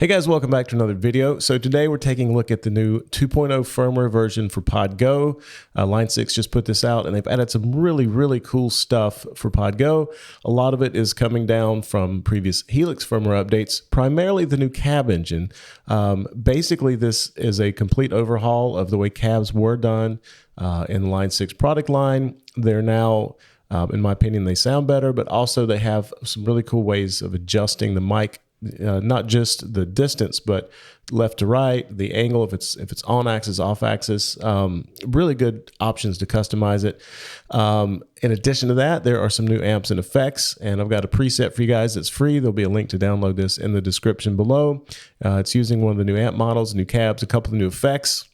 Hey guys, welcome back to another video. So today we're taking a look at the new 2.0 firmware version for podgo. Line 6 just put this out and they've added some really cool stuff for podgo. A lot of it is coming down from previous Helix firmware updates, primarily the new cab engine. Basically, this is a complete overhaul of the way cabs were done in the Line 6 product line. They're now, in my opinion, they sound better, but also they have some really cool ways of adjusting the mic. Not just the distance, but left to right, the angle, if it's on axis, off axis, really good options to customize it. In addition to that, there are some new amps and effects, and I've got a preset for you guys that's free. There'll be a link to download this in the description below. It's using one of the new amp models, new cabs, a couple of new effects.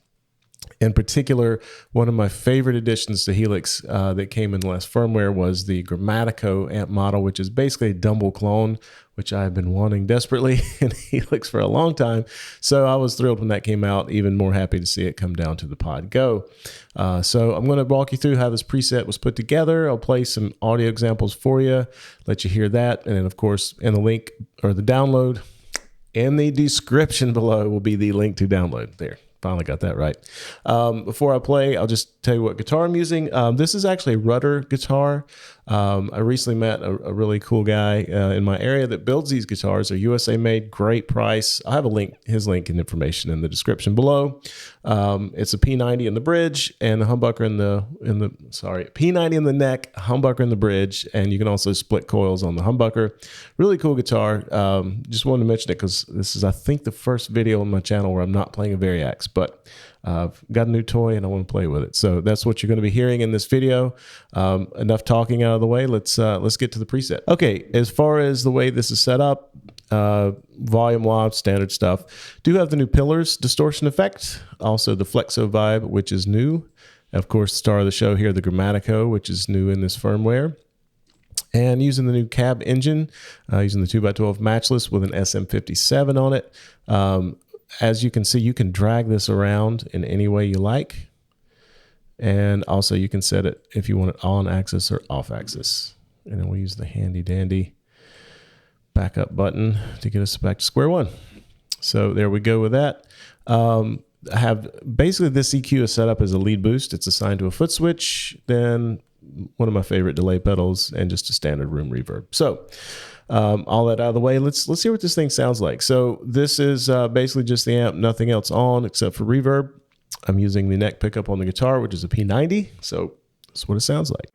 In particular, one of my favorite additions to Helix that came in the last firmware was the Grammatico amp model, which is basically a Dumble clone, which I've been wanting desperately in Helix for a long time. So I was thrilled when that came out, even more happy to see it come down to the podgo. So I'm going to walk you through how this preset was put together. I'll play some audio examples for you, let you hear that. And then, of course, in the link or the download in the description below will be the link to download there. Finally got that right. Before I play, I'll just tell you what guitar I'm using. This is actually a Rudder guitar. I recently met a really cool guy in my area that builds these guitars. They're USA made, great price. I have a link, his link and information in the description below. It's a P90 in the bridge and a humbucker P90 in the neck, humbucker in the bridge, and you can also split coils on the humbucker. Really cool guitar. Just wanted to mention it because this is, I think, the first video on my channel where I'm not playing a Variax, but I've got a new toy and I want to play with it. So that's what you're going to be hearing in this video. Enough talking out of the way. Let's get to the preset. Okay, as far as the way this is set up, volume knob, standard stuff. Do have the new pillars distortion effect. Also the Flexo vibe, which is new. Of course, star of the show here, the Grammatico, which is new in this firmware. And using the new cab engine, using the 2x12 matchless with an SM57 on it. As you can see, you can drag this around in any way you like. And also you can set it if you want it on axis or off axis. And then we'll use the handy dandy backup button to get us back to square one. So there we go with that. I have basically this EQ is set up as a lead boost. It's assigned to a foot switch, then one of my favorite delay pedals, and just a standard room reverb. So all that out of the way, let's see what this thing sounds like. So this is basically just the amp, nothing else on except for reverb. I'm using the neck pickup on the guitar, which is a P90. So that's what it sounds like.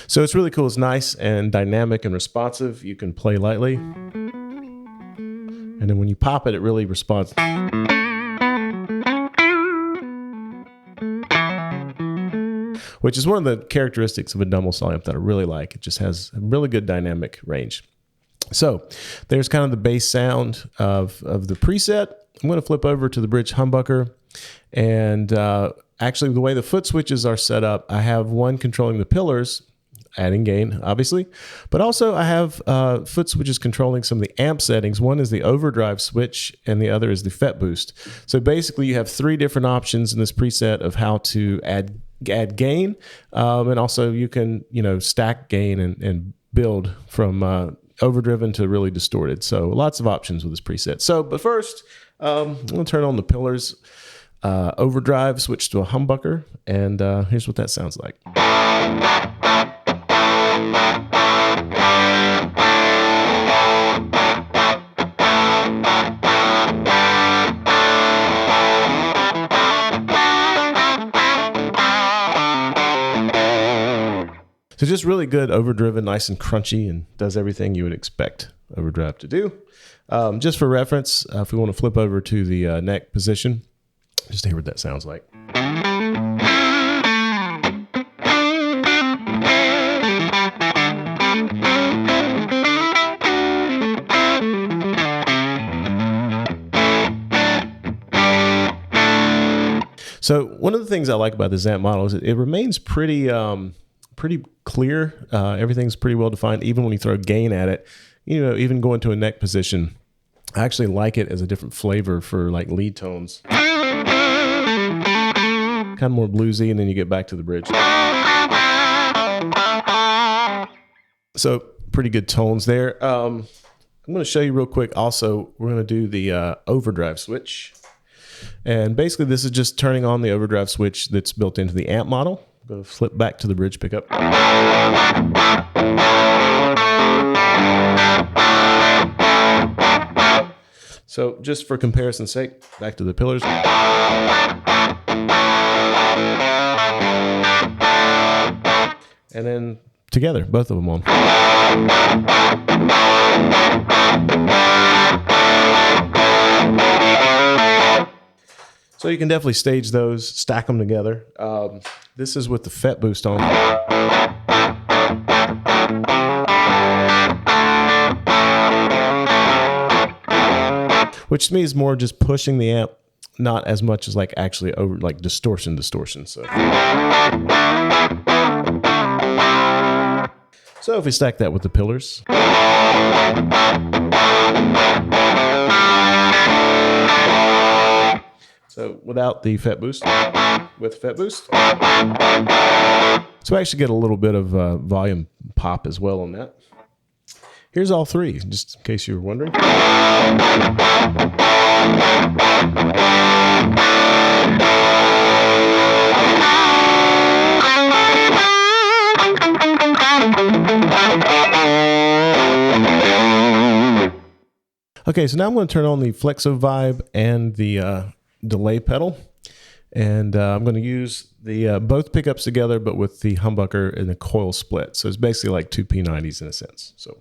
So it's really cool. It's nice and dynamic and responsive. You can play lightly. And then when you pop it, it really responds. Which is one of the characteristics of a Dumble saw amp that I really like. It just has a really good dynamic range. So there's kind of the bass sound of the preset. I'm going to flip over to the bridge humbucker. And actually, the way the foot switches are set up, I have one controlling the pillars, adding gain, obviously. But also I have foot switches controlling some of the amp settings. One is the overdrive switch and the other is the FET boost. So basically you have three different options in this preset of how to add gain. And also you can, stack gain and build from overdriven to really distorted. So lots of options with this preset. So, but first, I'm going to turn on the pillars overdrive, switch to a humbucker, and here's what that sounds like. So just really good overdriven, nice and crunchy, and does everything you would expect overdrive to do. Just for reference, if we want to flip over to the neck position, just to hear what that sounds like. So one of the things I like about this amp model is it remains pretty clear. Everything's pretty well defined, even when you throw gain at it. You know, even going to a neck position, I actually like it as a different flavor for like lead tones. Kind of more bluesy, and then you get back to the bridge. So pretty good tones there. I'm going to show you real quick. Also, we're going to do the overdrive switch. And basically this is just turning on the overdrive switch that's built into the amp model. I'm going to flip back to the bridge pickup. So just for comparison's sake, back to the pillars. And then together, both of them on. So you can definitely stage those, stack them together. This is with the FET boost on. Which to me is more just pushing the amp, not as much as like actually over like distortion. So if we stack that with the pillars. So without the FET boost, with FET boost. So I actually get a little bit of volume pop as well on that. Here's all three, just in case you were wondering. Okay, so now I'm going to turn on the Flexo Vibe and the delay pedal, and I'm going to use the both pickups together, but with the humbucker and the coil split. So it's basically like two P90s in a sense. So.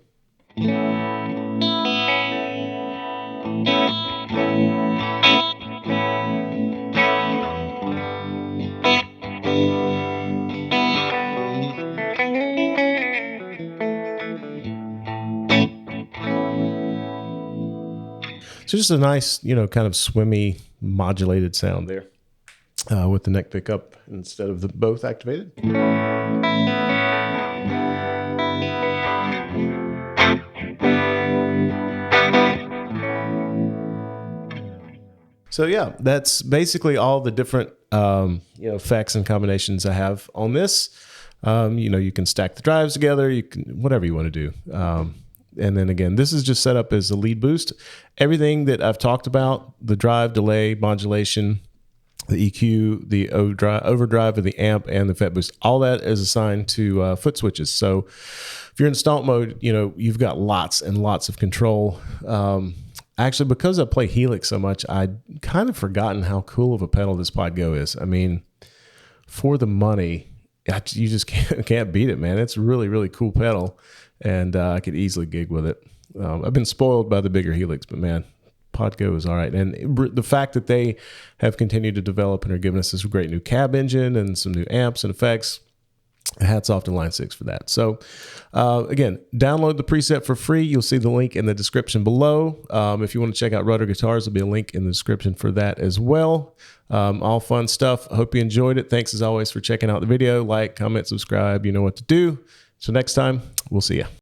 So just a nice, you know, kind of swimmy modulated sound there with the neck pickup instead of the both activated. So yeah, that's basically all the different you know, effects and combinations I have on this. You know, you can stack the drives together, you can whatever you want to do. And then again, this is just set up as a lead boost. Everything that I've talked about, the drive, delay, modulation, the EQ, the overdrive of the amp, and the FET boost, all that is assigned to foot switches. So if you're in stomp mode, you know, you've got lots and lots of control. Actually, because I play Helix so much, I'd kind of forgotten how cool of a pedal this podgo is. I mean, for the money, you just can't beat it, man. It's a really, really cool pedal, and I could easily gig with it. I've been spoiled by the bigger Helix, but man, podgo is all right. And the fact that they have continued to develop and are giving us this great new cab engine and some new amps and effects, hats off to Line 6 for that. So again, download the preset for free. You'll see the link in the description below. If you want to check out Rudder Guitars, there'll be a link in the description for that as well. All fun stuff. I hope you enjoyed it. Thanks as always for checking out the video. Like, comment, subscribe. You know what to do. So next time, we'll see you.